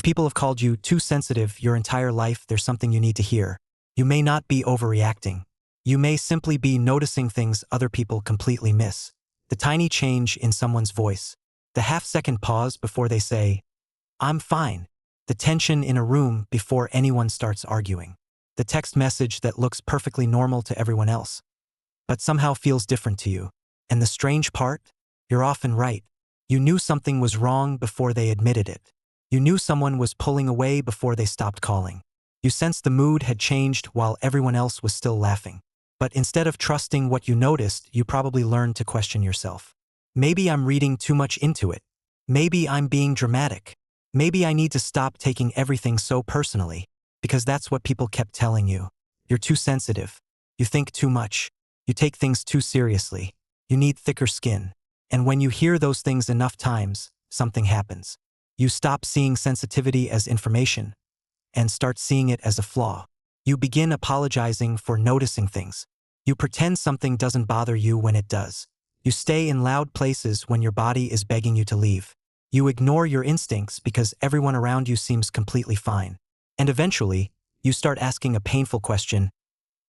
people have called you too sensitive your entire life, there's something you need to hear. You may not be overreacting. You may simply be noticing things other people completely miss. The tiny change in someone's voice. The half-second pause before they say, "I'm fine." The tension in a room before anyone starts arguing. The text message that looks perfectly normal to everyone else, but somehow feels different to you. And the strange part? You're often right. You knew something was wrong before they admitted it. You knew someone was pulling away before they stopped calling. You sensed the mood had changed while everyone else was still laughing. But instead of trusting what you noticed, you probably learned to question yourself. Maybe I'm reading too much into it. Maybe I'm being dramatic. Maybe I need to stop taking everything so personally, because that's what people kept telling you. You're too sensitive. You think too much. You take things too seriously. You need thicker skin. And when you hear those things enough times, something happens. You stop seeing sensitivity as information and start seeing it as a flaw. You begin apologizing for noticing things. You pretend something doesn't bother you when it does. You stay in loud places when your body is begging you to leave. You ignore your instincts because everyone around you seems completely fine. And eventually, you start asking a painful question.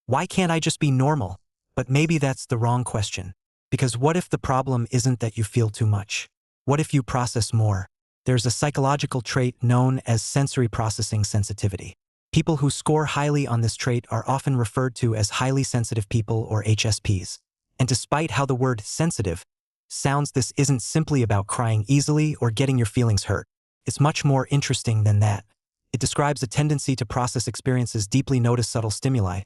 Why can't I just be normal? But maybe that's the wrong question. Because what if the problem isn't that you feel too much? What if you process more? There's a psychological trait known as sensory processing sensitivity. People who score highly on this trait are often referred to as highly sensitive people or HSPs. And despite how the word sensitive sounds, this isn't simply about crying easily or getting your feelings hurt. It's much more interesting than that. It describes a tendency to process experiences, deeply notice subtle stimuli,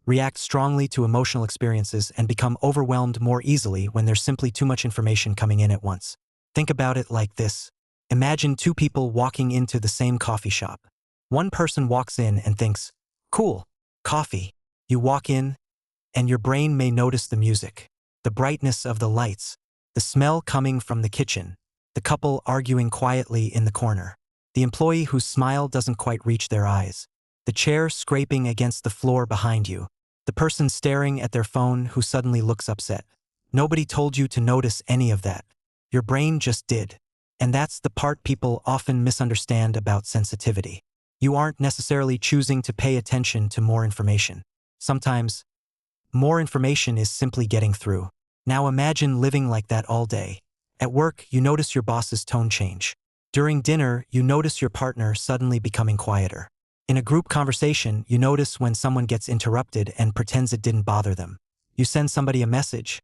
react strongly to emotional experiences, and become overwhelmed more easily when there's simply too much information coming in at once. Think about it like this. Imagine two people walking into the same coffee shop. One person walks in and thinks, "Cool, coffee." You walk in, and your brain may notice the music, the brightness of the lights, the smell coming from the kitchen, the couple arguing quietly in the corner, the employee whose smile doesn't quite reach their eyes, the chair scraping against the floor behind you, the person staring at their phone who suddenly looks upset. Nobody told you to notice any of that. Your brain just did. And that's the part people often misunderstand about sensitivity. You aren't necessarily choosing to pay attention to more information. Sometimes, more information is simply getting through. Now imagine living like that all day. At work, you notice your boss's tone change. During dinner, you notice your partner suddenly becoming quieter. In a group conversation, you notice when someone gets interrupted and pretends it didn't bother them. You send somebody a message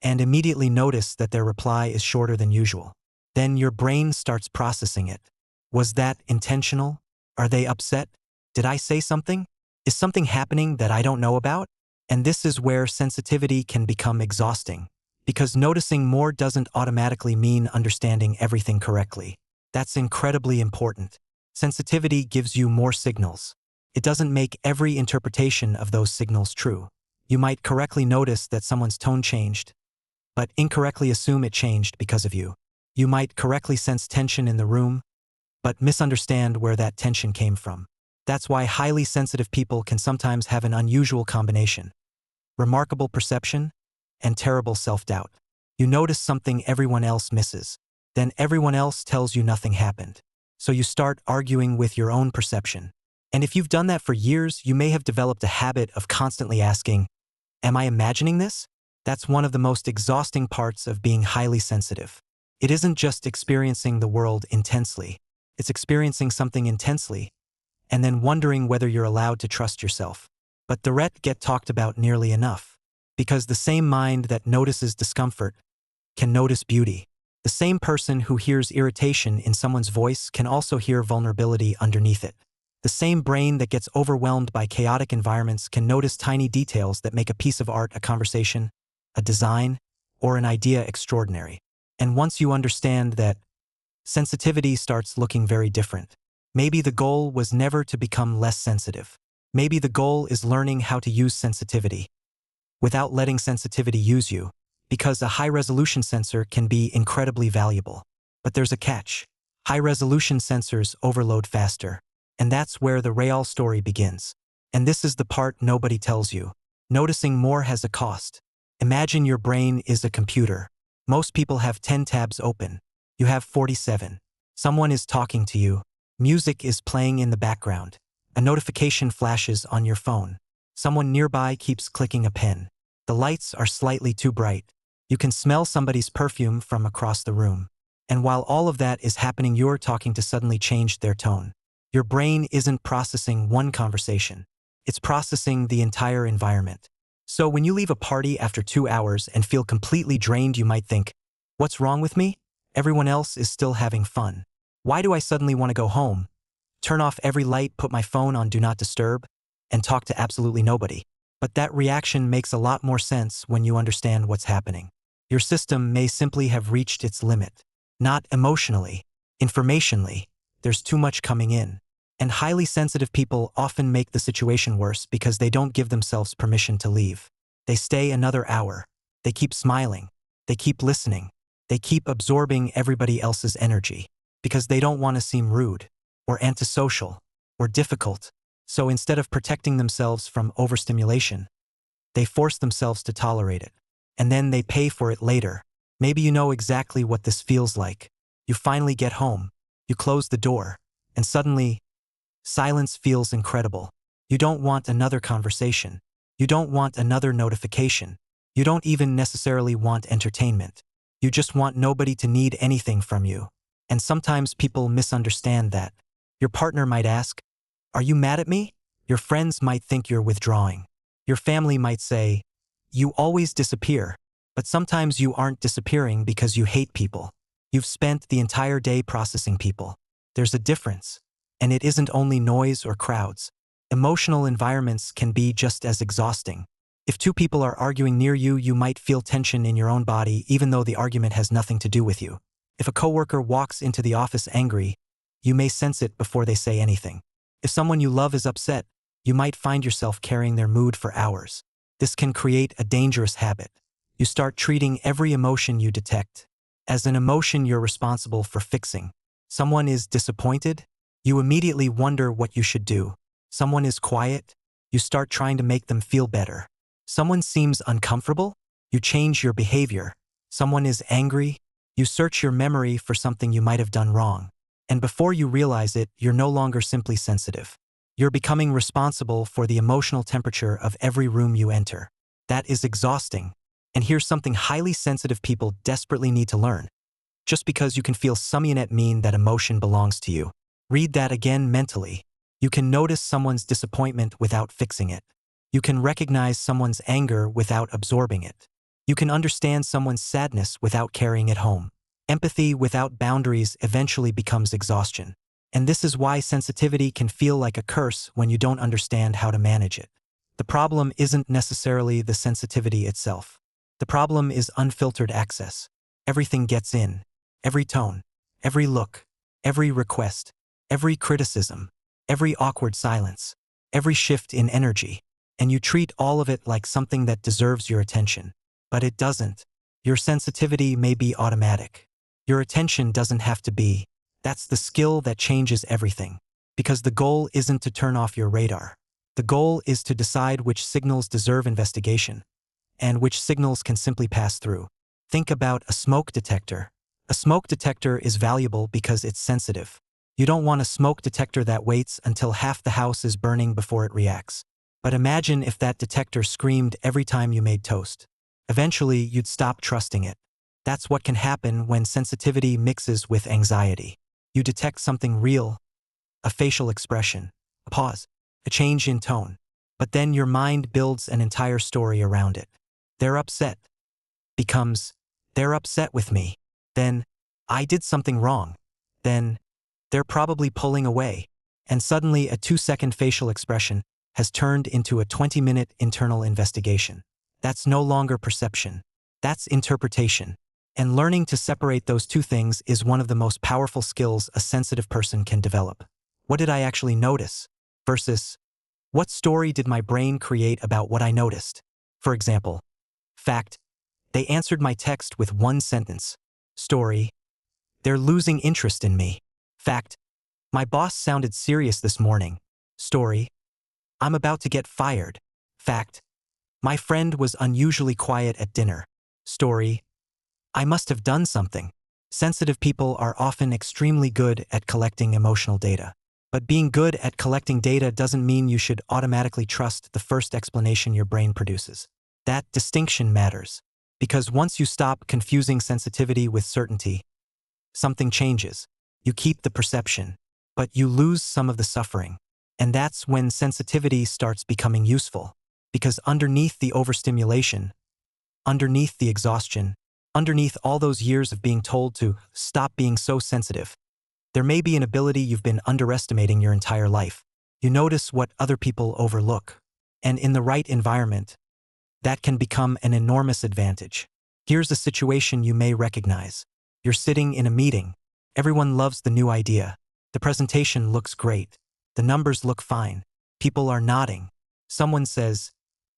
and immediately notice that their reply is shorter than usual. Then your brain starts processing it. Was that intentional? Are they upset? Did I say something? Is something happening that I don't know about? And this is where sensitivity can become exhausting, because noticing more doesn't automatically mean understanding everything correctly. That's incredibly important. Sensitivity gives you more signals. It doesn't make every interpretation of those signals true. You might correctly notice that someone's tone changed, but incorrectly assume it changed because of you. You might correctly sense tension in the room, but misunderstand where that tension came from. That's why highly sensitive people can sometimes have an unusual combination: remarkable perception and terrible self-doubt. You notice something everyone else misses. Then everyone else tells you nothing happened. So you start arguing with your own perception. And if you've done that for years, you may have developed a habit of constantly asking, "Am I imagining this?" That's one of the most exhausting parts of being highly sensitive. It isn't just experiencing the world intensely. It's experiencing something intensely and then wondering whether you're allowed to trust yourself. But the rest get talked about nearly enough, because the same mind that notices discomfort can notice beauty. The same person who hears irritation in someone's voice can also hear vulnerability underneath it. The same brain that gets overwhelmed by chaotic environments can notice tiny details that make a piece of art, a conversation, a design, or an idea extraordinary. And once you understand that, sensitivity starts looking very different. Maybe the goal was never to become less sensitive. Maybe the goal is learning how to use sensitivity without letting sensitivity use you, because a high-resolution sensor can be incredibly valuable. But there's a catch. High-resolution sensors overload faster. And that's where the real story begins. And this is the part nobody tells you. Noticing more has a cost. Imagine your brain is a computer. Most people have 10 tabs open. You have 47. Someone is talking to you. Music is playing in the background. A notification flashes on your phone. Someone nearby keeps clicking a pen. The lights are slightly too bright. You can smell somebody's perfume from across the room. And while all of that is happening, you're talking to suddenly change their tone. Your brain isn't processing one conversation. It's processing the entire environment. So when you leave a party after 2 hours and feel completely drained, you might think, what's wrong with me? Everyone else is still having fun. Why do I suddenly want to go home? Turn off every light, put my phone on Do Not Disturb, and talk to absolutely nobody. But that reaction makes a lot more sense when you understand what's happening. Your system may simply have reached its limit. Not emotionally, informationally, there's too much coming in. And highly sensitive people often make the situation worse because they don't give themselves permission to leave. They stay another hour. They keep smiling. They keep listening. They keep absorbing everybody else's energy because they don't want to seem rude or antisocial or difficult. So instead of protecting themselves from overstimulation, they force themselves to tolerate it. And then they pay for it later. Maybe you know exactly what this feels like. You finally get home. You close the door. And suddenly, silence feels incredible. You don't want another conversation. You don't want another notification. You don't even necessarily want entertainment. You just want nobody to need anything from you. And sometimes people misunderstand that. Your partner might ask, "Are you mad at me?" Your friends might think you're withdrawing. Your family might say, "You always disappear." But sometimes you aren't disappearing because you hate people. You've spent the entire day processing people. There's a difference. And it isn't only noise or crowds. Emotional environments can be just as exhausting. If two people are arguing near you, you might feel tension in your own body even though the argument has nothing to do with you. If a coworker walks into the office angry, you may sense it before they say anything. If someone you love is upset, you might find yourself carrying their mood for hours. This can create a dangerous habit. You start treating every emotion you detect as an emotion you're responsible for fixing. Someone is disappointed? You immediately wonder what you should do. Someone is quiet? You start trying to make them feel better. Someone seems uncomfortable? You change your behavior. Someone is angry? You search your memory for something you might have done wrong. And before you realize it, you're no longer simply sensitive. You're becoming responsible for the emotional temperature of every room you enter. That is exhausting. And here's something highly sensitive people desperately need to learn. Just because you can feel something doesn't mean that emotion belongs to you. Read that again mentally. You can notice someone's disappointment without fixing it. You can recognize someone's anger without absorbing it. You can understand someone's sadness without carrying it home. Empathy without boundaries eventually becomes exhaustion. And this is why sensitivity can feel like a curse when you don't understand how to manage it. The problem isn't necessarily the sensitivity itself. The problem is unfiltered access. Everything gets in. Every tone, every look, every request, every criticism, every awkward silence, every shift in energy. And you treat all of it like something that deserves your attention. But it doesn't. Your sensitivity may be automatic. Your attention doesn't have to be. That's the skill that changes everything. Because the goal isn't to turn off your radar. The goal is to decide which signals deserve investigation and which signals can simply pass through. Think about a smoke detector. A smoke detector is valuable because it's sensitive. You don't want a smoke detector that waits until half the house is burning before it reacts. But imagine if that detector screamed every time you made toast. Eventually, you'd stop trusting it. That's what can happen when sensitivity mixes with anxiety. You detect something real, a facial expression, a pause, a change in tone. But then your mind builds an entire story around it. They're upset. Becomes, they're upset with me. Then, I did something wrong. Then, they're probably pulling away. And suddenly a 2-second facial expression has turned into a 20-minute internal investigation. That's no longer perception. That's interpretation. And learning to separate those two things is one of the most powerful skills a sensitive person can develop. What did I actually notice? Versus, what story did my brain create about what I noticed? For example, fact, they answered my text with one sentence. Story, they're losing interest in me. Fact, my boss sounded serious this morning. Story, I'm about to get fired. Fact, my friend was unusually quiet at dinner. Story, I must have done something. Sensitive people are often extremely good at collecting emotional data. But being good at collecting data doesn't mean you should automatically trust the first explanation your brain produces. That distinction matters, because once you stop confusing sensitivity with certainty, something changes. You keep the perception, but you lose some of the suffering. And that's when sensitivity starts becoming useful, because underneath the overstimulation, underneath the exhaustion, underneath all those years of being told to stop being so sensitive, there may be an ability you've been underestimating your entire life. You notice what other people overlook. And in the right environment, that can become an enormous advantage. Here's a situation you may recognize. You're sitting in a meeting. Everyone loves the new idea. The presentation looks great. The numbers look fine. People are nodding. Someone says,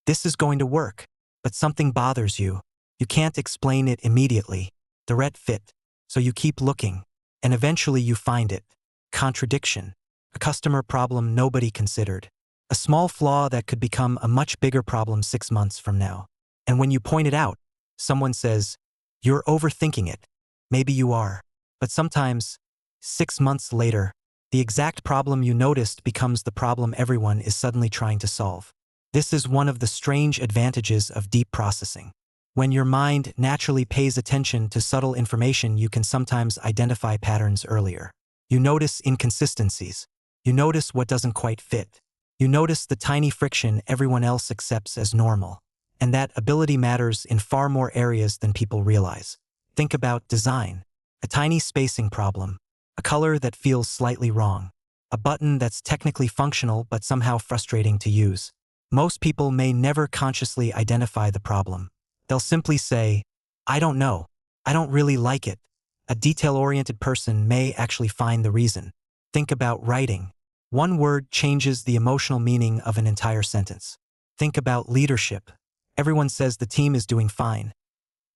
"This is going to work," but something bothers you. You can't explain it immediately. The red fit. So you keep looking. And eventually you find it. Contradiction. A customer problem nobody considered. A small flaw that could become a much bigger problem 6 months from now. And when you point it out, someone says, "You're overthinking it." Maybe you are. But sometimes, 6 months later, the exact problem you noticed becomes the problem everyone is suddenly trying to solve. This is one of the strange advantages of deep processing. When your mind naturally pays attention to subtle information, you can sometimes identify patterns earlier. You notice inconsistencies. You notice what doesn't quite fit. You notice the tiny friction everyone else accepts as normal. And that ability matters in far more areas than people realize. Think about design. A tiny spacing problem. A color that feels slightly wrong. A button that's technically functional but somehow frustrating to use. Most people may never consciously identify the problem. They'll simply say, "I don't know. I don't really like it." A detail-oriented person may actually find the reason. Think about writing. One word changes the emotional meaning of an entire sentence. Think about leadership. Everyone says the team is doing fine,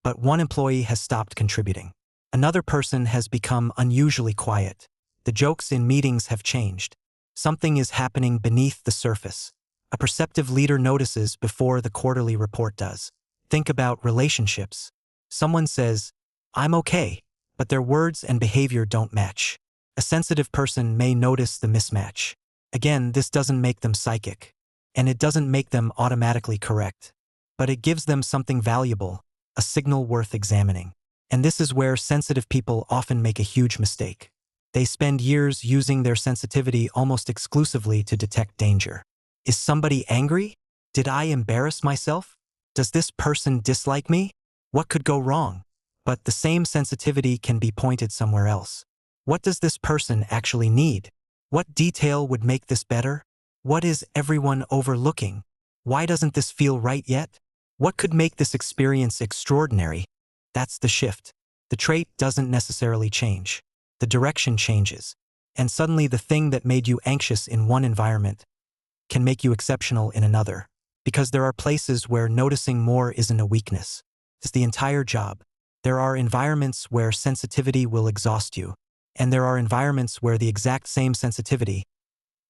but one employee has stopped contributing. Another person has become unusually quiet. The jokes in meetings have changed. Something is happening beneath the surface. A perceptive leader notices before the quarterly report does. Think about relationships. Someone says, "I'm okay," but their words and behavior don't match. A sensitive person may notice the mismatch. Again, this doesn't make them psychic, and it doesn't make them automatically correct. But it gives them something valuable, a signal worth examining. And this is where sensitive people often make a huge mistake. They spend years using their sensitivity almost exclusively to detect danger. Is somebody angry? Did I embarrass myself? Does this person dislike me? What could go wrong? But the same sensitivity can be pointed somewhere else. What does this person actually need? What detail would make this better? What is everyone overlooking? Why doesn't this feel right yet? What could make this experience extraordinary? That's the shift. The trait doesn't necessarily change. The direction changes. And suddenly the thing that made you anxious in one environment can make you exceptional in another. Because there are places where noticing more isn't a weakness. It's the entire job. There are environments where sensitivity will exhaust you. And there are environments where the exact same sensitivity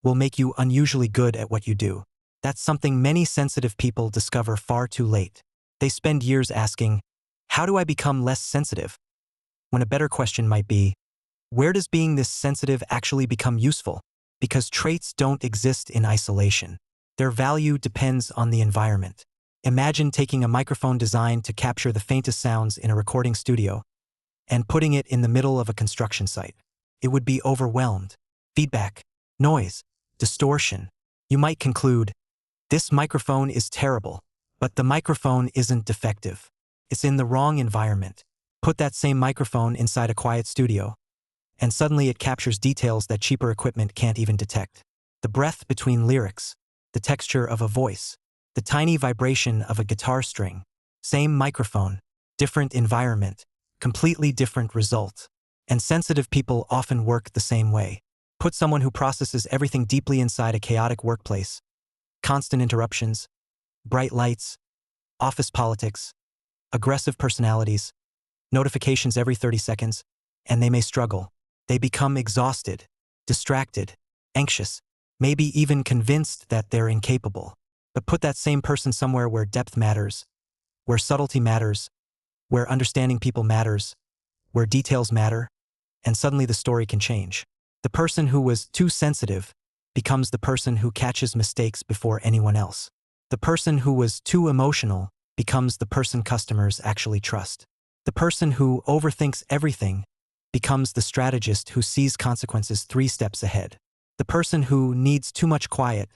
will make you unusually good at what you do. That's something many sensitive people discover far too late. They spend years asking, "How do I become less sensitive?" When a better question might be, where does being this sensitive actually become useful? Because traits don't exist in isolation. Their value depends on the environment. Imagine taking a microphone designed to capture the faintest sounds in a recording studio and putting it in the middle of a construction site. It would be overwhelmed. Feedback, noise, distortion. You might conclude, this microphone is terrible, but the microphone isn't defective. It's in the wrong environment. Put that same microphone inside a quiet studio, and suddenly it captures details that cheaper equipment can't even detect. The breath between lyrics, the texture of a voice, the tiny vibration of a guitar string. Same microphone, different environment, completely different result. And sensitive people often work the same way. Put someone who processes everything deeply inside a chaotic workplace. Constant interruptions, bright lights, office politics, aggressive personalities, notifications every 30 seconds, and they may struggle. They become exhausted, distracted, anxious, maybe even convinced that they're incapable. But put that same person somewhere where depth matters, where subtlety matters, where understanding people matters, where details matter, and suddenly the story can change. The person who was too sensitive becomes the person who catches mistakes before anyone else. The person who was too emotional becomes the person customers actually trust. The person who overthinks everything becomes the strategist who sees consequences 3 steps ahead. The person who needs too much quiet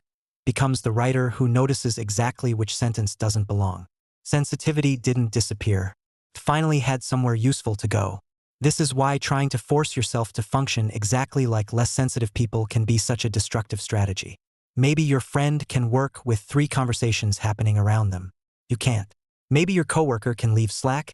becomes the writer who notices exactly which sentence doesn't belong. Sensitivity didn't disappear. It finally had somewhere useful to go. This is why trying to force yourself to function exactly like less sensitive people can be such a destructive strategy. Maybe your friend can work with 3 conversations happening around them. You can't. Maybe your coworker can leave Slack,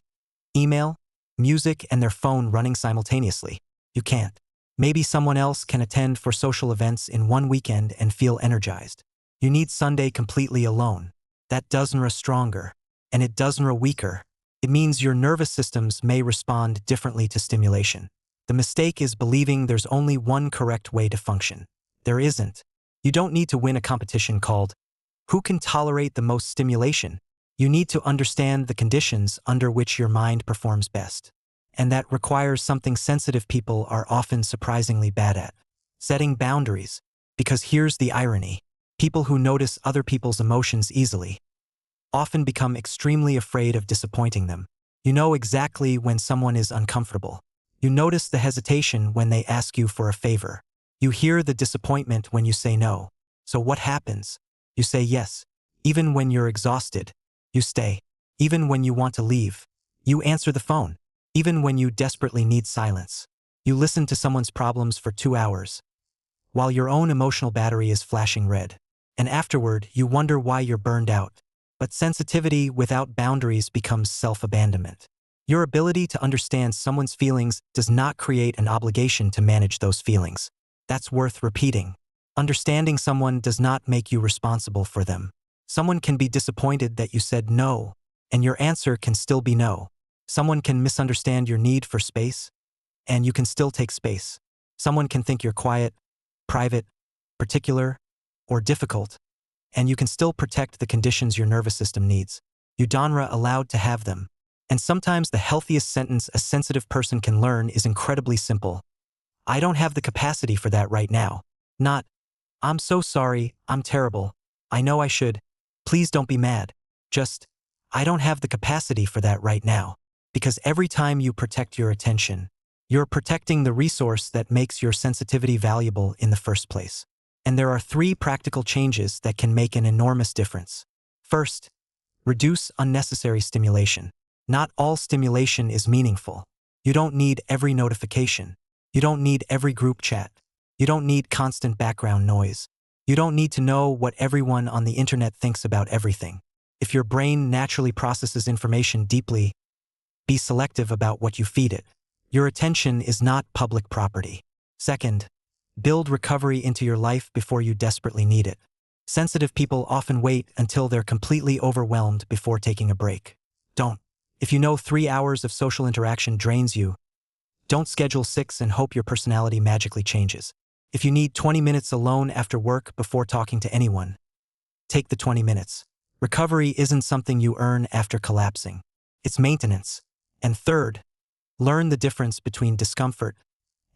email, music, and their phone running simultaneously. You can't. Maybe someone else can attend 4 social events in one weekend and feel energized. You need Sunday completely alone. That doesn't make stronger, and it doesn't make weaker. It means your nervous systems may respond differently to stimulation. The mistake is believing there's only one correct way to function. There isn't. You don't need to win a competition called "Who can tolerate the most stimulation?" You need to understand the conditions under which your mind performs best. And that requires something sensitive people are often surprisingly bad at: setting boundaries. Because here's the irony. People who notice other people's emotions easily often become extremely afraid of disappointing them. You know exactly when someone is uncomfortable. You notice the hesitation when they ask you for a favor. You hear the disappointment when you say no. So what happens? You say yes. Even when you're exhausted, you stay. Even when you want to leave, you answer the phone. Even when you desperately need silence, you listen to someone's problems for 2 hours, while your own emotional battery is flashing red. And afterward, you wonder why you're burned out. But sensitivity without boundaries becomes self-abandonment. Your ability to understand someone's feelings does not create an obligation to manage those feelings. That's worth repeating. Understanding someone does not make you responsible for them. Someone can be disappointed that you said no, and your answer can still be no. Someone can misunderstand your need for space, and you can still take space. Someone can think you're quiet, private, particular, or difficult, and you can still protect the conditions your nervous system needs. You genre allowed to have them. And sometimes the healthiest sentence a sensitive person can learn is incredibly simple. I don't have the capacity for that right now. Not, I'm so sorry, I'm terrible, I know I should, please don't be mad. Just, I don't have the capacity for that right now. Because every time you protect your attention, you're protecting the resource that makes your sensitivity valuable in the first place. And there are 3 practical changes that can make an enormous difference. First, reduce unnecessary stimulation. Not all stimulation is meaningful. You don't need every notification. You don't need every group chat. You don't need constant background noise. You don't need to know what everyone on the internet thinks about everything. If your brain naturally processes information deeply, be selective about what you feed it. Your attention is not public property. Second, build recovery into your life before you desperately need it. Sensitive people often wait until they're completely overwhelmed before taking a break. Don't. If you know 3 hours of social interaction drains you, don't schedule 6 and hope your personality magically changes. If you need 20 minutes alone after work before talking to anyone, take the 20 minutes. Recovery isn't something you earn after collapsing. It's maintenance. And third, learn the difference between discomfort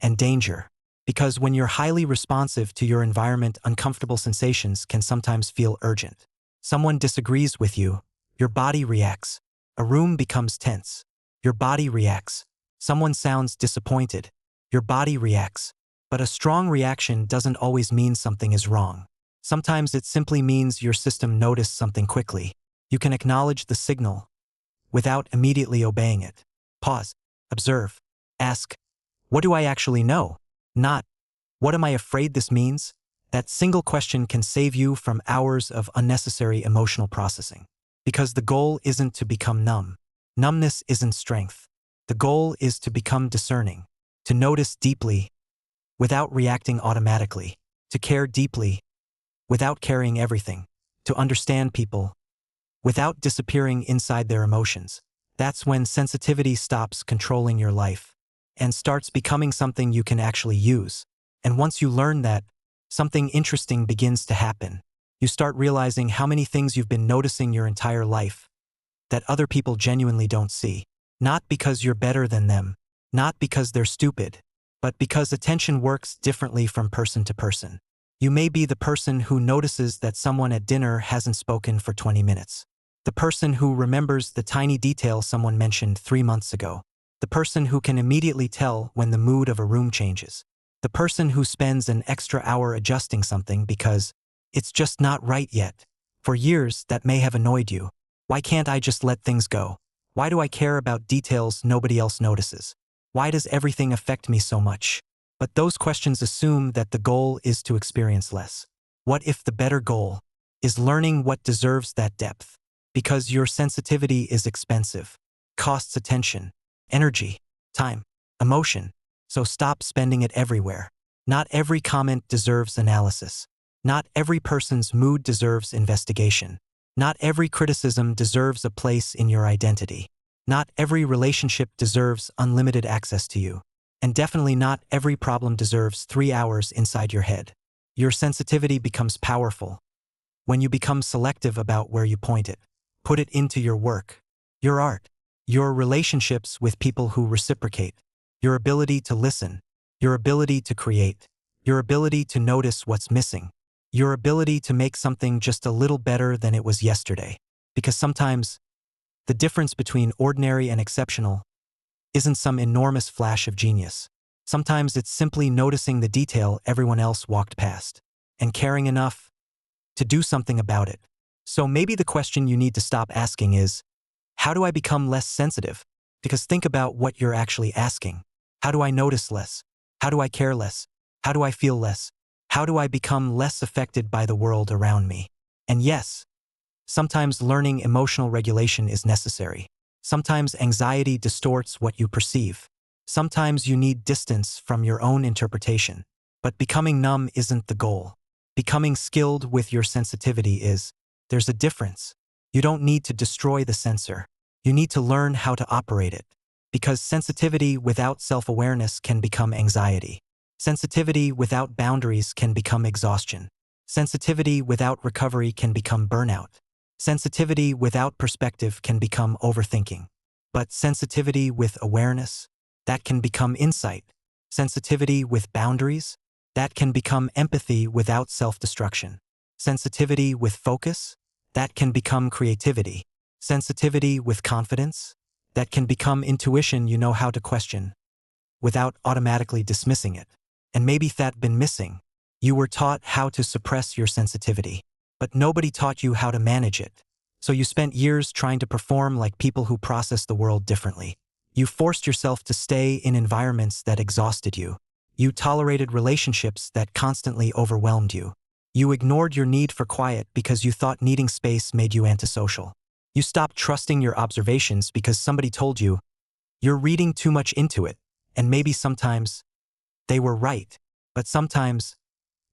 and danger. Because when you're highly responsive to your environment, uncomfortable sensations can sometimes feel urgent. Someone disagrees with you, your body reacts. A room becomes tense. Your body reacts. Someone sounds disappointed. Your body reacts. But a strong reaction doesn't always mean something is wrong. Sometimes it simply means your system noticed something quickly. You can acknowledge the signal without immediately obeying it. Pause, observe, ask, what do I actually know? Not, what am I afraid this means? That single question can save you from hours of unnecessary emotional processing. Because the goal isn't to become numb. Numbness isn't strength. The goal is to become discerning, to notice deeply without reacting automatically, to care deeply without carrying everything, to understand people without disappearing inside their emotions. That's when sensitivity stops controlling your life and starts becoming something you can actually use. And once you learn that, something interesting begins to happen. You start realizing how many things you've been noticing your entire life that other people genuinely don't see. Not because you're better than them, Not because they're stupid, but because attention works differently from person to person. You may be the person who notices that someone at dinner hasn't spoken for 20 minutes. The person who remembers the tiny detail someone mentioned 3 months ago. The person who can immediately tell when the mood of a room changes. The person who spends an extra hour adjusting something because it's just not right yet. For years, that may have annoyed you. Why can't I just let things go? Why do I care about details nobody else notices? Why does everything affect me so much? But those questions assume that the goal is to experience less. What if the better goal is learning what deserves that depth? Because your sensitivity is expensive, costs attention, energy, time, emotion, so stop spending it everywhere. Not every comment deserves analysis. Not every person's mood deserves investigation. Not every criticism deserves a place in your identity. Not every relationship deserves unlimited access to you. And definitely not every problem deserves 3 hours inside your head. Your sensitivity becomes powerful when you become selective about where you point it. Put it into your work, your art, your relationships with people who reciprocate, your ability to listen, your ability to create, your ability to notice what's missing, your ability to make something just a little better than it was yesterday. Because sometimes, the difference between ordinary and exceptional isn't some enormous flash of genius. Sometimes it's simply noticing the detail everyone else walked past, and caring enough to do something about it. So maybe the question you need to stop asking is, how do I become less sensitive? Because think about what you're actually asking. How do I notice less? How do I care less? How do I feel less? How do I become less affected by the world around me? And yes, sometimes learning emotional regulation is necessary. Sometimes anxiety distorts what you perceive. Sometimes you need distance from your own interpretation. But becoming numb isn't the goal. Becoming skilled with your sensitivity is. There's a difference. You don't need to destroy the sensor. You need to learn how to operate it. Because sensitivity without self-awareness can become anxiety. Sensitivity without boundaries can become exhaustion. Sensitivity without recovery can become burnout. Sensitivity without perspective can become overthinking. But sensitivity with awareness, that can become insight. Sensitivity with boundaries, that can become empathy without self-destruction. Sensitivity with focus, that can become creativity. Sensitivity with confidence, that can become intuition you know how to question without automatically dismissing it. And maybe that's been missing. You were taught how to suppress your sensitivity, but nobody taught you how to manage it. So you spent years trying to perform like people who process the world differently. You forced yourself to stay in environments that exhausted you. You tolerated relationships that constantly overwhelmed you. You ignored your need for quiet because you thought needing space made you antisocial. You stopped trusting your observations because somebody told you you're reading too much into it, and maybe sometimes they were right, but sometimes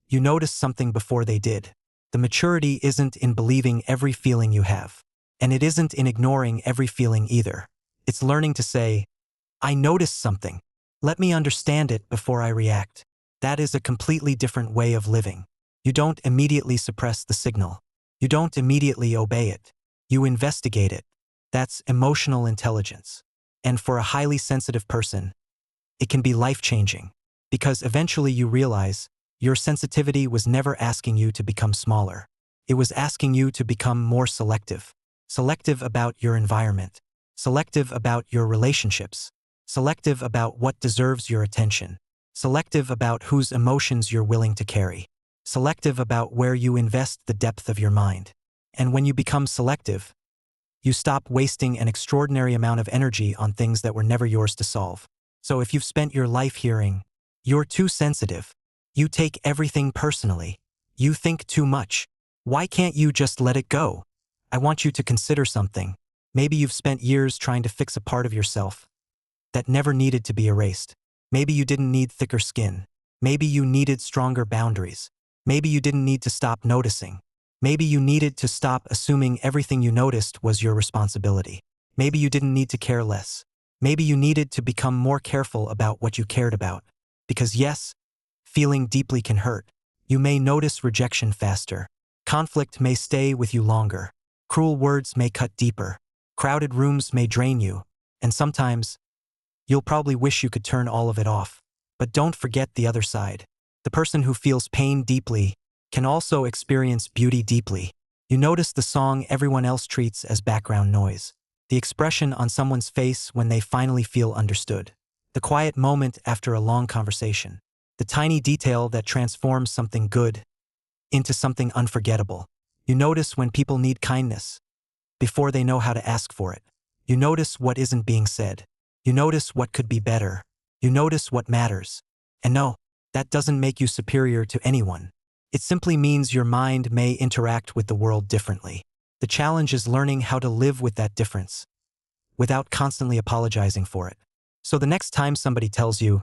you noticed something before they did. The maturity isn't in believing every feeling you have, and it isn't in ignoring every feeling either. It's learning to say, I noticed something. Let me understand it before I react. That is a completely different way of living. You don't immediately suppress the signal. You don't immediately obey it. You investigate it. That's emotional intelligence. And for a highly sensitive person, it can be life-changing. Because eventually you realize your sensitivity was never asking you to become smaller. It was asking you to become more selective. Selective about your environment. Selective about your relationships. Selective about what deserves your attention. Selective about whose emotions you're willing to carry. Selective about where you invest the depth of your mind. And when you become selective, you stop wasting an extraordinary amount of energy on things that were never yours to solve. So if you've spent your life hearing, you're too sensitive, you take everything personally, you think too much, why can't you just let it go? I want you to consider something. Maybe you've spent years trying to fix a part of yourself that never needed to be erased. Maybe you didn't need thicker skin. Maybe you needed stronger boundaries. Maybe you didn't need to stop noticing. Maybe you needed to stop assuming everything you noticed was your responsibility. Maybe you didn't need to care less. Maybe you needed to become more careful about what you cared about. Because yes, feeling deeply can hurt. You may notice rejection faster. Conflict may stay with you longer. Cruel words may cut deeper. Crowded rooms may drain you. And sometimes, You'll probably wish you could turn all of it off. But don't forget the other side. The person who feels pain deeply can also experience beauty deeply. You notice the song everyone else treats as background noise, the expression on someone's face when they finally feel understood, the quiet moment after a long conversation, the tiny detail that transforms something good into something unforgettable. You notice when people need kindness before they know how to ask for it. You notice what isn't being said. You notice what could be better. You notice what matters. And no, that doesn't make you superior to anyone. It simply means your mind may interact with the world differently. The challenge is learning how to live with that difference without constantly apologizing for it. So the next time somebody tells you,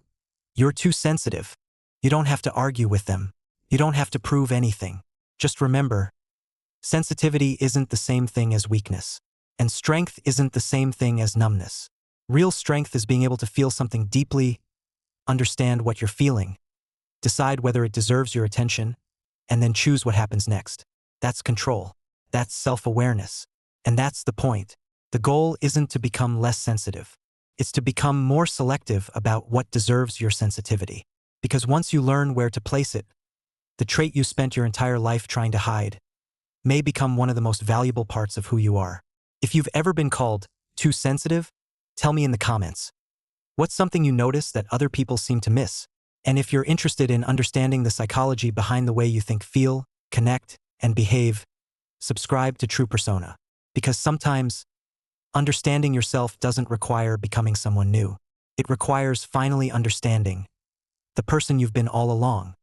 "You're too sensitive," you don't have to argue with them. You don't have to prove anything. Just remember, sensitivity isn't the same thing as weakness, and strength isn't the same thing as numbness. Real strength is being able to feel something deeply, understand what you're feeling, decide whether it deserves your attention, and then choose what happens next. That's control. That's self-awareness. And that's the point. The goal isn't to become less sensitive. It's to become more selective about what deserves your sensitivity. Because once you learn where to place it, the trait you spent your entire life trying to hide may become one of the most valuable parts of who you are. If you've ever been called too sensitive, tell me in the comments. What's something you notice that other people seem to miss? And if you're interested in understanding the psychology behind the way you think, feel, connect, and behave, subscribe to True Persona. Because sometimes, understanding yourself doesn't require becoming someone new. It requires finally understanding the person you've been all along.